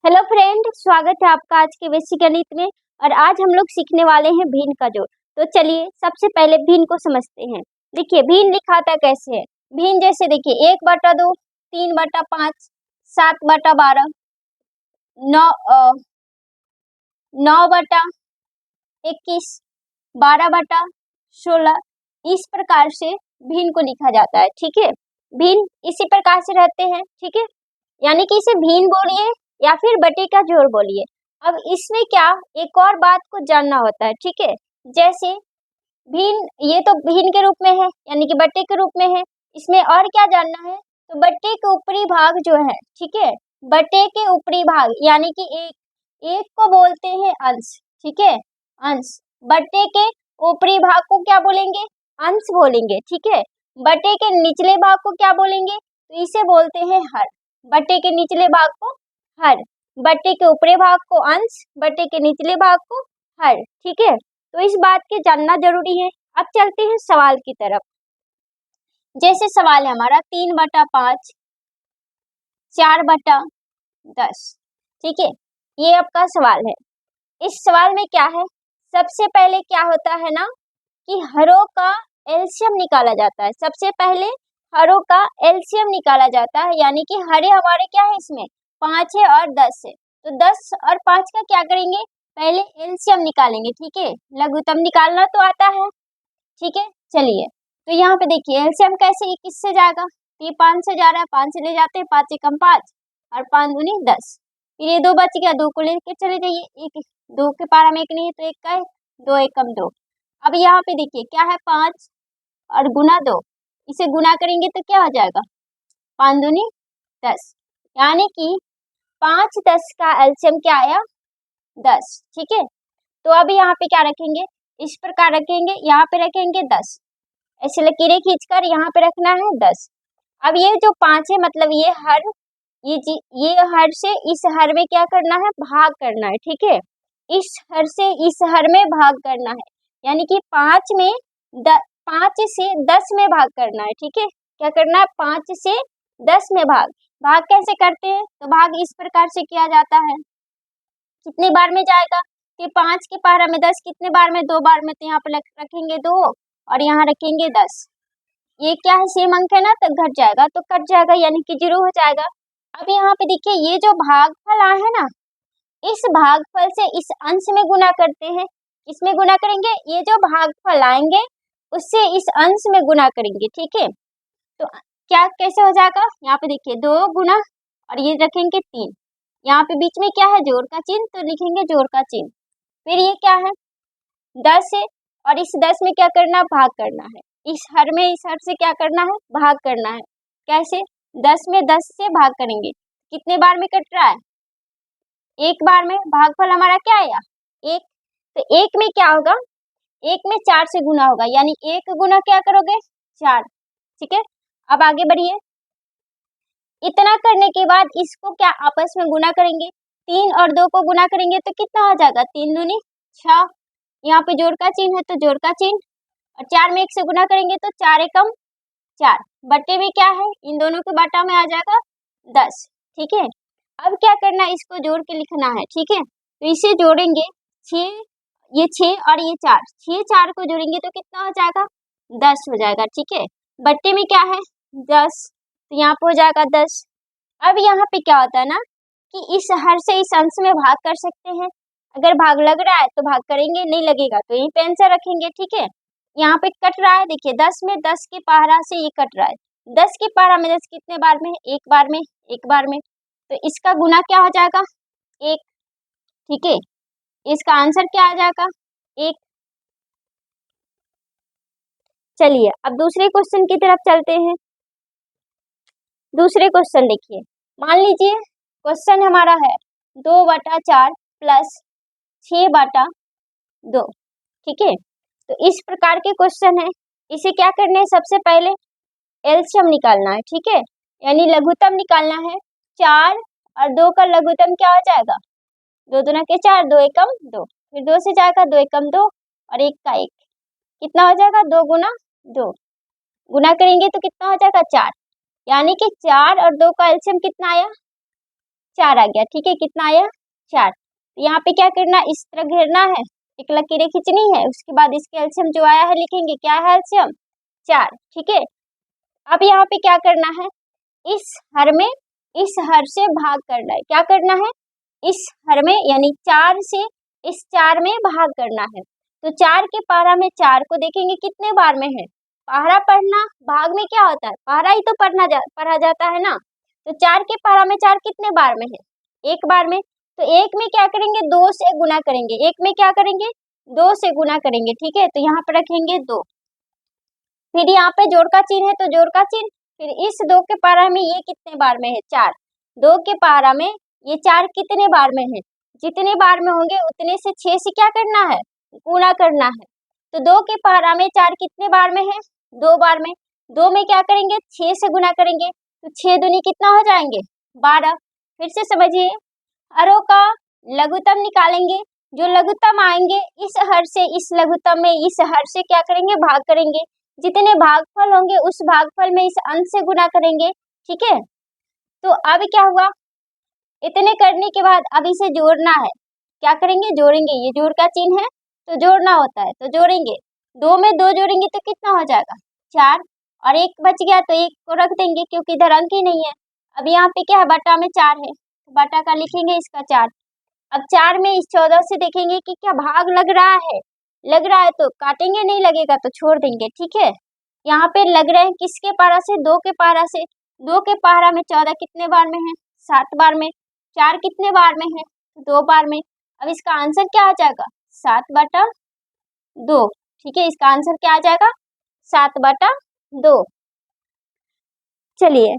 Hello friend, स्वागत है आपका आज के बेसिक गणित में। और आज हम लोग सीखने वाले हैं भिन्न का जोड़। तो चलिए सबसे पहले भिन्न को समझते हैं। देखिए भिन्न लिखाता कैसे है। भिन्न जैसे देखिए 1/2, 3/5, 7/12, 9/21, 12/16, इस प्रकार से भिन्न को लिखा जाता है। ठीक है, भिन्न इसी प्रकार से रहते हैं। ठीक है, यानी कि इसे भिन्न बोलिए या फिर बटे का जोड़ बोलिए। अब इसमें क्या एक और बात को जानना होता है। ठीक है, जैसे भिन्न, ये तो भिन्न के रूप में है यानी कि बटे के रूप में है। इसमें और क्या जानना है, तो बटे के ऊपरी भाग जो है, ठीक है, बटे के ऊपरी भाग यानी कि एक को बोलते हैं अंश। ठीक है, अंश। बटे के ऊपरी भाग को क्या बोलेंगे, अंश बोलेंगे। ठीक है, बटे के निचले भाग को क्या बोलेंगे, तो इसे बोलते हैं हर। बटे के निचले भाग को हर, बटे के ऊपरी भाग को अंश, बटे के निचले भाग को हर। ठीक है, तो इस बात के जानना जरूरी है। अब चलते हैं सवाल की तरफ। जैसे सवाल है हमारा 3/5, 4/10। ठीक है, ये आपका सवाल है। इस सवाल में क्या है, सबसे पहले क्या होता है ना कि हरों का एलसीएम निकाला जाता है। सबसे पहले हरों का एलसीएम निकाला जाता है, यानी कि हरे हमारे क्या है, इसमें 5 है और 10 है। तो 10 और 5 का क्या करेंगे, पहले एलसीएम निकालेंगे। ठीक है, लघुत्तम निकालना तो आता है। ठीक है, चलिए तो यहाँ पे देखिए एलसीएम कैसे, ये किससे जाएगा, ये 5 से जा रहा है, 5 से ले जाते हैं, 5 एकम 5 और 5 दूनी 10। फिर ये 2 बच गया, 2 को लेके चले जाइए, एक 2 के पारा में एक नहीं है तो एक का 2 एकम 2। अब यहाँ पे देखिए क्या है, 5 और गुना 2, इसे गुना करेंगे तो क्या हो जाएगा, 5 दूनी 10, यानी कि 5 10 का एलसीएम क्या आया, 10। ठीक है, तो अभी यहाँ पे क्या रखेंगे, इस प्रकार रखेंगे, यहाँ पे रखेंगे 10, ऐसे लकीरें खींचकर यहाँ पे रखना है 10। अब ये जो 5 है मतलब ये हर, ये हर से इस हर में क्या करना है, भाग करना है। ठीक है, इस हर से इस हर में भाग करना है, यानी कि 5 में 5 से 10 में भाग करना है। ठीक है, क्या करना है, 5 से 10 में भाग कैसे करते हैं, तो भाग इस प्रकार से किया जाता है। कितने बार में जाएगा, कि 5 के पारा में 10 कितने बार में, 2 बार में, तो यहाँ पे रखेंगे 2 और यहाँ रखेंगे 10। ये क्या है, सेम अंक है ना, तो घट जाएगा, तो कट जाएगा यानी कि 0 हो जाएगा। अब यहाँ पे देखिए ये जो भागफल आया है ना, इस भागफल से इस अंश में गुना करते हैं। इसमें गुना करेंगे, ये जो भागफल आएंगे उससे इस अंश में गुना करेंगे। ठीक है, तो क्या कैसे हो जाएगा, यहाँ पे देखिए 2 गुना और ये रखेंगे 3, यहाँ पे बीच में क्या है, जोड़ का चिन्ह, तो लिखेंगे जोड़ का चिन्ह। फिर ये क्या है, 10 है और इस 10 में क्या करना, भाग करना है। इस हर में इस हर से क्या करना है, भाग करना है। कैसे, 10 में 10 से भाग करेंगे, कितने बार में कट रहा है, एक बार में। भागफल हमारा क्या आया, एक, तो एक में क्या होगा, एक में 4 से गुना होगा, यानी एक गुना क्या करोगे, 4। ठीक है, अब आगे बढ़िए। इतना करने के बाद इसको क्या आपस में गुना करेंगे, 3 और 2 को गुना करेंगे तो कितना हो जाएगा, 3 दूनी 6, यहाँ पे जोड़ का चिन्ह है तो जोड़ का चिन्ह, और 4 में 1 से गुना करेंगे तो 4 एकम 4, बटे में क्या है, इन दोनों के बाटा में आ जाएगा 10। ठीक है, अब क्या करना है, इसको जोड़ के लिखना है। ठीक है, तो इसे जोड़ेंगे 6, ये 6 और ये 4, 6 4 को जोड़ेंगे तो कितना हो जाएगा, 10 हो जाएगा। ठीक है, बट्टे में क्या है, 10, तो यहाँ पे हो जाएगा 10। अब यहाँ पे क्या होता है ना कि इस हर से इस अंश में भाग कर सकते हैं। अगर भाग लग रहा है तो भाग करेंगे, नहीं लगेगा तो यहीं पे आंसर रखेंगे। ठीक है, यहाँ पे कट रहा है, देखिए 10 में 10 के पारा से ये कट रहा है, 10 के पारा में 10 कितने बार में, एक बार में, एक बार में, तो इसका गुना क्या हो जाएगा, 1। ठीक है, इसका आंसर क्या आ जाएगा, 1। चलिए अब दूसरे क्वेश्चन की तरफ चलते हैं। दूसरे क्वेश्चन देखिए, मान लीजिए क्वेश्चन हमारा है 2/4 प्लस 6/2। ठीक है, तो इस प्रकार के क्वेश्चन है। इसे क्या करना है, सबसे पहले एलसीएम निकालना है। ठीक है, यानी लघुत्तम निकालना है। 4 और 2 का लघुत्तम क्या हो जाएगा, 2 दूना के 4, 2 एकम 2, फिर 2 से जाएगा 2 एकम 2 और 1 का 1, कितना हो जाएगा, 2 गुना 2, गुना करेंगे तो कितना हो जाएगा, 4, यानी कि 4 और 2 का एलसीएम कितना आया, 4 आ गया। ठीक है, कितना आया 4। यहाँ पे क्या करना, इस तरह घेरना है, एक लकीरें खींचनी है, उसके बाद इसके एलसीएम जो आया है लिखेंगे, क्या है एलसीएम 4। ठीक है, अब यहाँ पे क्या करना है, इस हर में इस हर से भाग करना है। क्या करना है, इस हर में यानी 4 से इस 4 में भाग करना है। तो 4 के पारा में 4 को देखेंगे कितने बार में है। पारा पढ़ना भाग में क्या होता है, पारा ही तो पढ़ा जाता है ना। तो 4 के पारा में 4 कितने बार में है, एक बार में। तो एक में क्या करेंगे, 2 से गुना करेंगे। एक में क्या करेंगे, 2 से गुना करेंगे। ठीक है, तो यहाँ पर रखेंगे 2। फिर यहाँ पे जोड़ का चिन्ह है तो जोड़ का चिन्ह। फिर इस 2 के पारा में ये कितने बार में है 4। 2 के पारा में ये 4 कितने बार में है, जितने बार में होंगे उतने से 6 से क्या करना है, गुना करना है। तो 2 के पारा में 4 कितने बार में है, 2 बार में। 2 में क्या करेंगे, 6 से गुना करेंगे। तो 6 दूनी कितना हो जाएंगे 12। फिर से समझिए, हरों का लघुत्तम निकालेंगे। जो लघुत्तम आएंगे इस हर से इस लघुत्तम में इस हर से क्या करेंगे, भाग करेंगे। जितने भागफल होंगे उस भागफल में इस अंश से गुना करेंगे। ठीक है, तो अब क्या हुआ, इतने करने के बाद अब इसे जोड़ना है। क्या करेंगे, जोड़ेंगे। ये जोड़ का चिन्ह है तो जोड़ना होता है, तो जोड़ेंगे। 2 में 2 जोड़ेंगे तो कितना हो जाएगा 4, और 1 बच गया तो 1 को रख देंगे क्योंकि इधर अंक ही नहीं है। अब यहाँ पे क्या है, बटा में 4 है, तो बटा का लिखेंगे इसका 4। अब 4 में इस 14 से देखेंगे कि क्या भाग लग रहा है, लग रहा है तो काटेंगे, नहीं लगेगा तो छोड़ देंगे। ठीक है, यहाँ पे लग रहे हैं किसके पारा से, 2 के पारा से। 2 के पारा में 14 कितने बार में है, 7 बार में। 4 कितने बार में है, 2 बार में। अब इसका आंसर क्या आ जाएगा, 7/2। ठीक है, इसका आंसर क्या आ जाएगा, 7/2। चलिए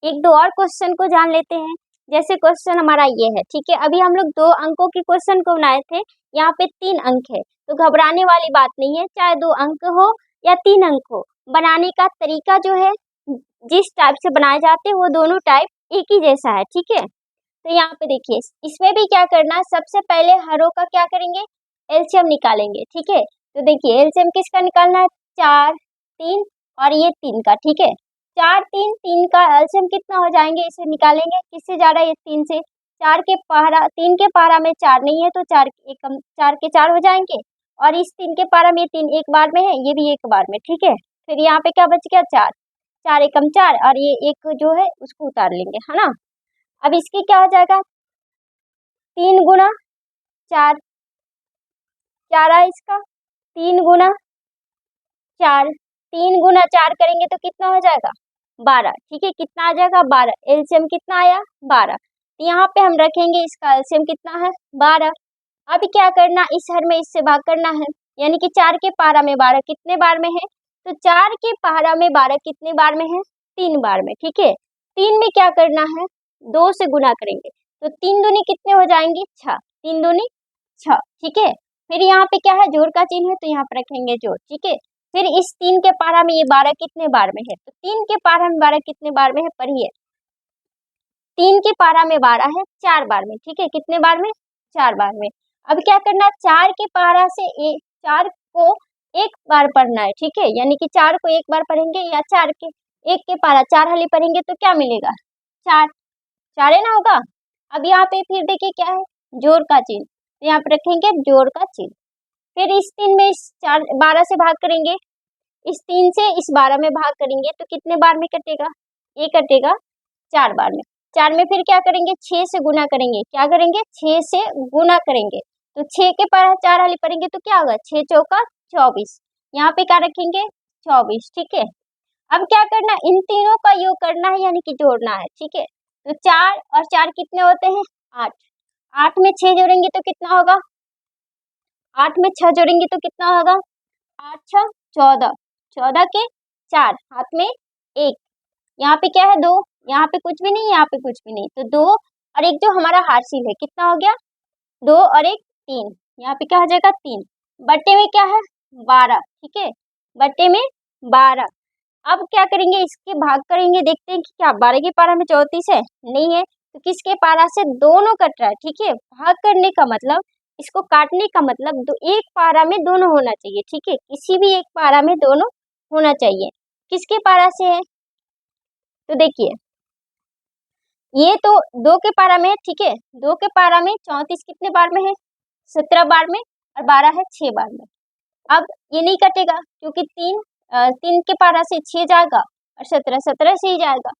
एक दो और क्वेश्चन को जान लेते हैं। जैसे क्वेश्चन हमारा ये है। ठीक है, अभी हम लोग 2 अंकों के क्वेश्चन को बनाए थे, यहाँ पे 3 अंक है, तो घबराने वाली बात नहीं है। चाहे 2 अंक हो या 3 अंक हो, बनाने का तरीका जो है, जिस टाइप से बनाए जाते हैं वो दोनों टाइप एक ही जैसा है। ठीक है, तो यहाँ पे देखिए, इसमें भी क्या करना है, सबसे पहले हरों का क्या करेंगे, एलसीएम निकालेंगे। ठीक है, तो देखिए एलसीएम किसका निकालना है, 4, 3 और ये 3 का। ठीक है, 4, 3, 3 का एलसीएम कितना हो जाएंगे, इसे निकालेंगे। किससे जा रहा है, ये 3 से। 4 के पारा, 3 के पारा में 4 नहीं है तो 4 एकम 4 के 4 हो जाएंगे, और इस 3 के पारा में 3 एक बार में है, ये भी एक बार में। ठीक है, फिर यहाँ पे क्या बच गया, 4, 4 एकम 4, और ये एक जो है उसको उतार लेंगे, है ना। अब इसकी क्या हो जाएगा, 3 गुना 4, क्या रहा है इसका, 3 गुना 4, 3 गुना 4 करेंगे तो कितना हो जाएगा 12। ठीक है, कितना आ जाएगा 12, एलसीएम कितना आया 12। तो यहाँ पे हम रखेंगे इसका एलसीएम कितना है 12। अब क्या करना, इस हर में इससे भाग करना है, यानी कि 4 के पारा में 12 कितने बार में है, तो 4 के पारा में 12 कितने बार में है, 3 बार में। ठीक है, 3 में क्या करना है, 2 से गुना करेंगे, तो 3 दूनी कितने हो जाएंगे 6, 3 दूनी 6। ठीक है, फिर यहाँ पे क्या है, जोड़ का चिन्ह है तो यहाँ पर रखेंगे जोड़। ठीक है, फिर इस 3 के पारा में ये 12 कितने बार में है, तो 3 के पारा में 12 कितने बार में है, पढ़िए। 3 के पारा में 12 है 4 बार में। ठीक है, कितने बार में, 4 बार में। अब क्या करना, 4 के पारा से 4 को एक बार पढ़ना है। ठीक है, यानी कि 4 को एक बार पढ़ेंगे, या 4 के 1 के पारा 4 हाली पढ़ेंगे तो क्या मिलेगा 4, 4 है ना होगा। अब यहाँ पे फिर देखिए क्या है, जोड़ का चिन्ह, तो यहाँ पे रखेंगे जोड़ का चिन्ह। फिर इस 3 में इस 12 से भाग करेंगे, इस 3 से इस 12 में भाग करेंगे तो कितने बार में कटेगा, ये कटेगा 4 बार में। 4 में फिर क्या करेंगे, 6 से गुना करेंगे। क्या करेंगे, 6 से गुना करेंगे, तो 6 के पारा 4 हाली पढ़ेंगे तो क्या होगा, 6 चौका 24। यहाँ पे क्या रखेंगे 24। ठीक है, अब क्या करना, इन तीनों का योग करना है, यानी कि जोड़ना है। ठीक है, तो 4 और 4 कितने होते हैं 8, 8 में 6 जोड़ेंगे तो कितना होगा, 8 में 6 जोड़ेंगे तो कितना होगा, 8 6 14, 14 के 4, हाथ में 1, यहाँ पे क्या है 2, यहाँ पे कुछ भी नहीं, यहाँ पे कुछ भी नहीं, तो 2 और 1 जो हमारा हासिल है कितना हो गया 2 और 1 3, यहाँ पे क्या हो जाएगा 3, बट्टे में क्या है 12। ठीक है, बट्टे में 12। अब क्या करेंगे, इसके भाग करेंगे, देखते हैं कि क्या 12 के पारा में 34 है, नहीं है, तो किसके पारा से दोनों कट रहा है। ठीक है, भाग करने का मतलब, इसको काटने का मतलब एक पारा में दोनों होना चाहिए। ठीक है, किसी भी एक पारा में दोनों होना चाहिए। किसके पारा से है, तो देखिए ये तो 2 के पारा में है, ठीक है। 2 के पारा में 34 कितने बार में है? 17 बार में, और 12 है 6 बार में। अब ये नहीं कटेगा क्योंकि 3 के पारा से 6 जाएगा और 17 से ही जाएगा।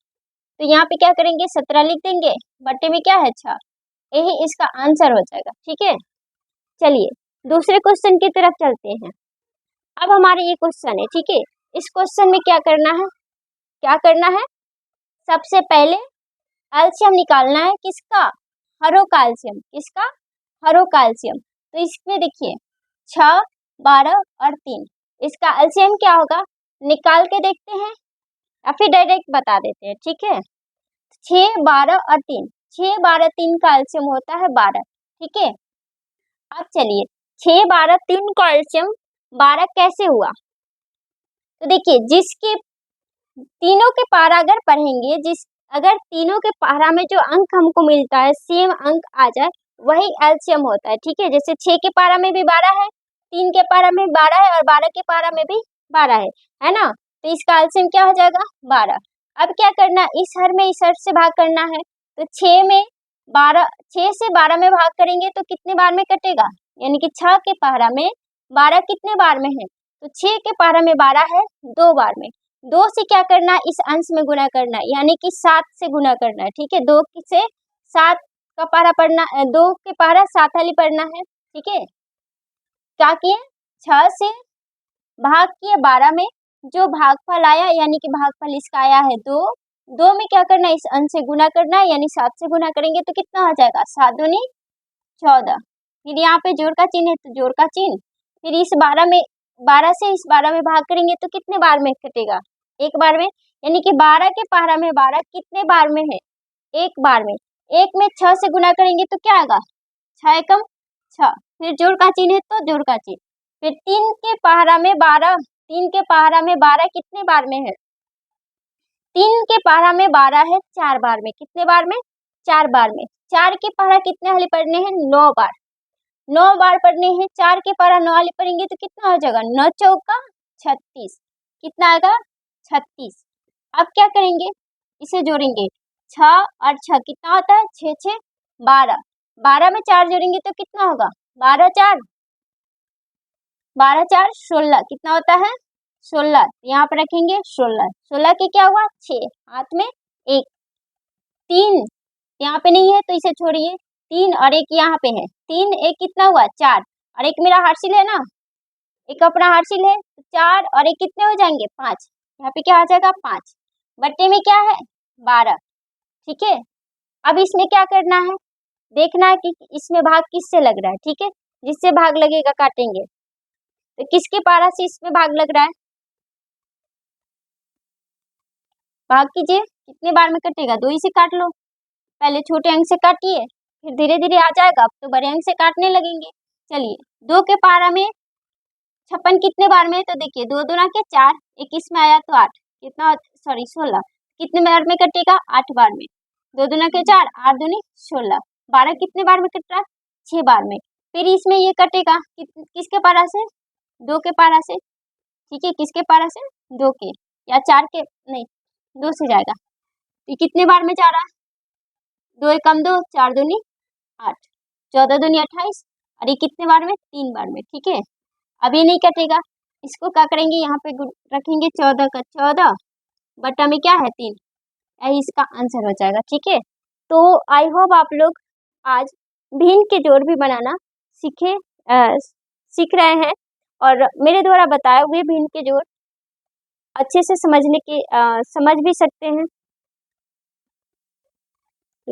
तो यहाँ पे क्या करेंगे, 17 लिख देंगे, बटे में क्या है 6, यही इसका आंसर हो जाएगा, ठीक है। चलिए दूसरे क्वेश्चन की तरफ चलते हैं। अब हमारे ये क्वेश्चन है, ठीक है। इस क्वेश्चन में क्या करना है, सबसे पहले एलसीएम निकालना है, किसका? हरो का एलसीएम, किसका? हरो का एलसीएम। तो इसमें देखिए 6, 12 और 3, इसका एलसीएम क्या होगा, निकाल के देखते हैं या फिर डायरेक्ट बता देते हैं, ठीक है। 6, 12 और 3, 6, 12, 3 का एलसीएम होता है 12, ठीक है। अब चलिए 6, 12, 3 का एलसीएम 12 कैसे हुआ? तो देखिए जिसके तीनों के पारा अगर पढ़ेंगे, अगर तीनों के पारा में जो अंक हमको मिलता है सेम अंक आ जाए, वही एलसीएम होता है, ठीक है। जैसे 6 के पारा में भी 12 है, 3 के पारा में 12 है और 12 के पारा में भी 12 है ना। तो इसका एलसीएम क्या हो जाएगा, 12। अब क्या करना, इस हर में इस हर से भाग करना है। तो 6 से 12 में भाग करेंगे तो कितने बार में कटेगा, यानी कि 6 के पारा में 12 कितने बार में है, तो 6 के पारा में 12 है 2 बार में। 2 से क्या करना है, इस अंश में गुना करना है, यानी कि 7 से गुना करना है, ठीक है। 2 से 7 का पारा पढ़ना, 2 के पारा 7 वाली पढ़ना है, ठीक है। क्या किए, 6 से भाग किए 12 में, जो भागफल आया यानी कि भागफल इसका आया है 2 में क्या करना है, इस अंश से गुना करना है, यानी 7 से गुना करेंगे तो कितना हो जाएगा, 7 दूनी 14। फिर यहाँ पे जोड़ का चिन्ह है तो जोड़ का चिन्ह, फिर इस 12 से इस 12 में भाग करेंगे तो कितने बार में कटेगा, एक बार में, यानी कि 12 के पारा में 12 कितने बार में है, एक बार में। एक में 6 से गुना करेंगे तो क्या आएगा, 6 एकम 6, फिर जोड़ का चिन्ह है तो जोड़ का चिन्ह। फिर 3 के पारा में 12, 3 के पारा में 12 कितने बार में है, 3 के पारा में 12 है 4 बार में, कितने बार में, 4 बार में। 4 के पारा कितने वाले पढ़ने हैं, 9 बार, 9 बार पढ़ने हैं। 4 के पारा 9 वाले पढ़ेंगे तो कितना हो जाएगा, 9 चौका 36, कितना आएगा 36। अब क्या करेंगे, इसे जोड़ेंगे, 6 और 6 कितना होता है, 6 6 12, 12 में 4 जोड़ेंगे तो कितना होगा, 12 4 16, कितना होता है 16, यहाँ पर रखेंगे 16, 16 के क्या हुआ 6, हाथ में 1, 3 यहाँ पे नहीं है तो इसे छोड़िए, 3 और 1 यहाँ पे है, 3 1 कितना हुआ 4, और 1 मेरा हार्सिल है ना, एक अपना हार्सिल है, 4 और 1 कितने हो जाएंगे 5, यहाँ पे क्या आ जाएगा 5, बट्टे में क्या है 12, ठीक है। अब इसमें क्या करना है, देखना है कि इसमें भाग किससे लग रहा है, ठीक है। जिससे भाग लगेगा काटेंगे, तो किसके पारा से इसमें भाग लग रहा है, भाग कीजिए, कितने बार में कटेगा, 2 ही से काट लो, पहले छोटे अंक से काटिए, फिर धीरे धीरे आ जाएगा, अब तो बड़े अंक से काटने लगेंगे। चलिए 2 के पारा में 56 कितने बार में, तो देखिए 2 दूना के 4, 1 इसमें आया तो 8, कितना सॉरी 16, कितने बार में कटेगा 8 बार में, 2 दूना के 4, 8 दूनी 16, 12 कितने बार में कट रहा है 6 बार में। फिर इसमें ये कटेगा किसके पारा से, 2 के पारा से, ठीक है, किसके पारा से 2 के, या 4 के नहीं 2 से जाएगा, ये कितने बार में जा रहा है, 2 एकम 2, 4 दूनी 8, 14 दूनी 28, और ये कितने बार में 3 बार में, ठीक है। अब ये नहीं कटेगा, इसको क्या करेंगे, यहाँ पे रखेंगे 14 का 14, बटा में क्या है 3, यही इसका आंसर हो जाएगा, ठीक है। तो आई होप आप लोग आज भिन्न के जोड़ भी बनाना सीख रहे हैं, और मेरे द्वारा बताए हुए भिन्न के जोड़ अच्छे से समझ भी सकते हैं।